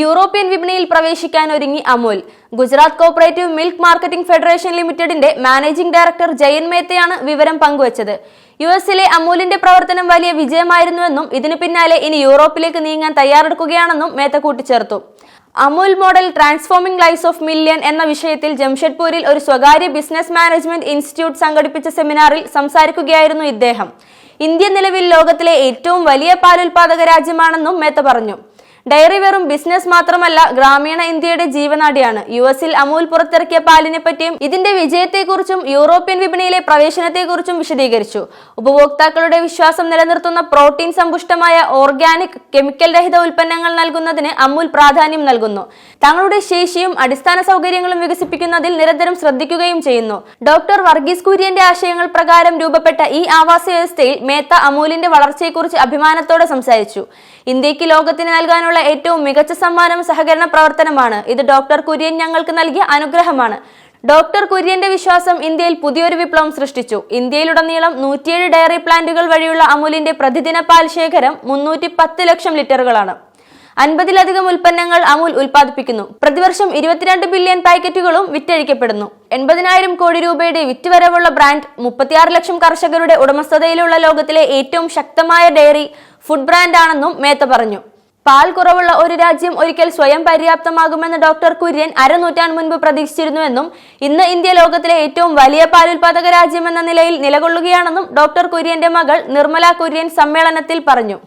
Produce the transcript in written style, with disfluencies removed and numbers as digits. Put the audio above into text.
European വിപണിയിൽ പ്രവേശിക്കാൻ ഒരുങ്ങി Amul. Gujarat cooperative milk marketing federation ലിമിറ്റഡിന്റെ മാനേജിംഗ് ഡയറക്ടർ ജയൻ മേത്തയാണ് വിവരം പങ്കുവച്ചത്. യുഎസിലെ അമുലിന്റെ പ്രവർത്തനം വലിയ വിജയമായിരുന്നുവെന്നും ഇതിനു പിന്നാലെ ഇനി യൂറോപ്പിലേക്ക് നീങ്ങാൻ തയ്യാറെടുക്കുകയാണെന്നും മേത്ത കൂട്ടിച്ചേർത്തു. Amul model transforming lives of million എന്ന വിഷയത്തിൽ ജംഷഡ്പൂരിൽ ഒരു സ്വകാര്യ ബിസിനസ് മാനേജ്മെന്റ് ഇൻസ്റ്റിറ്റ്യൂട്ട് സംഘടിപ്പിച്ച സെമിനാറിൽ സംസാരിക്കുകയായിരുന്നു ഇദ്ദേഹം. ഇന്ത്യ നിലവിൽ ലോകത്തിലെ ഏറ്റവും വലിയ പാലുൽപാദക രാജ്യമാണെന്നും മേത്ത പറഞ്ഞു. ഡയറി വെറും ബിസിനസ് മാത്രമല്ല, ഗ്രാമീണ ഇന്ത്യയുടെ ജീവനാഡിയാണ്. യുഎസിൽ അമുൽ പുറത്തിറക്കിയ പാലിനെ പറ്റിയും ഇതിന്റെ വിജയത്തെക്കുറിച്ചും യൂറോപ്യൻ വിപണിയിലെ പ്രവേശനത്തെക്കുറിച്ചും വിശദീകരിച്ചു. ഉപഭോക്താക്കളുടെ വിശ്വാസം നിലനിർത്തുന്ന പ്രോട്ടീൻ സമ്പുഷ്ടമായ ഓർഗാനിക്, കെമിക്കൽ രഹിത ഉൽപ്പന്നങ്ങൾ നൽകുന്നതിന് അമുൽ പ്രാധാന്യം നൽകുന്നു. തങ്ങളുടെ ശേഷിയും അടിസ്ഥാന സൗകര്യങ്ങളും വികസിപ്പിക്കുന്നതിൽ നിരന്തരം ശ്രദ്ധിക്കുകയും ചെയ്യുന്നു. ഡോക്ടർ വർഗീസ് കുര്യന്റെ ആശയങ്ങൾ പ്രകാരം രൂപപ്പെട്ട ഈ ആവാസ വ്യവസ്ഥയിൽ മേത്ത അമുലിന്റെ വളർച്ചയെക്കുറിച്ച് അഭിമാനത്തോടെ സംസാരിച്ചു. ഇന്ത്യക്ക് ലോകത്തിന് നൽകാനുള്ള ഏറ്റവും മികച്ച സമ്മാനം സഹകരണ പ്രവർത്തനമാണ്. ഇത് ഡോക്ടർ കുര്യൻ ഞങ്ങൾക്ക് നൽകിയ അനുഗ്രഹമാണ്. ഡോക്ടർ കുര്യന്റെ വിശ്വാസം ഇന്ത്യയിൽ പുതിയൊരു വിപ്ലവം സൃഷ്ടിച്ചു. ഇന്ത്യയിലുടനീളം 107 ഡയറി പ്ലാന്റുകൾ വഴിയുള്ള അമുലിന്റെ പ്രതിദിന പാൽ ശേഖരം 310 ലക്ഷം ലിറ്ററുകളാണ്. 50-ലധികം ഉൽപ്പന്നങ്ങൾ അമുൽ ഉൽപ്പാദിപ്പിക്കുന്നു. പ്രതിവർഷം 22 ബില്യൺ പാക്കറ്റുകളും വിറ്റഴിക്കപ്പെടുന്നു. 80,000 കോടി രൂപയുടെ വിറ്റുവരവുള്ള ബ്രാൻഡ്, 36 ലക്ഷം കർഷകരുടെ ഉടമസ്ഥതയിലുള്ള ലോകത്തിലെ ഏറ്റവും ശക്തമായ ഡയറി ഫുഡ് ബ്രാൻഡാണെന്നും മേത്ത പറഞ്ഞു. പാൽ കുറവുള്ള ഒരു രാജ്യം ഒരിക്കൽ സ്വയം പര്യാപ്തമാകുമെന്ന് ഡോക്ടർ കുര്യൻ അരനൂറ്റാണ്ട് മുൻപ് പ്രതീക്ഷിച്ചിരുന്നുവെന്നും ഇന്ന് ഇന്ത്യ ലോകത്തിലെ ഏറ്റവും വലിയ പാലുൽപാദക രാജ്യമെന്ന നിലയിൽ നിലകൊള്ളുകയാണെന്നും ഡോക്ടർ കുര്യന്റെ മകൾ നിർമ്മല കുര്യൻ സമ്മേളനത്തിൽ പറഞ്ഞു.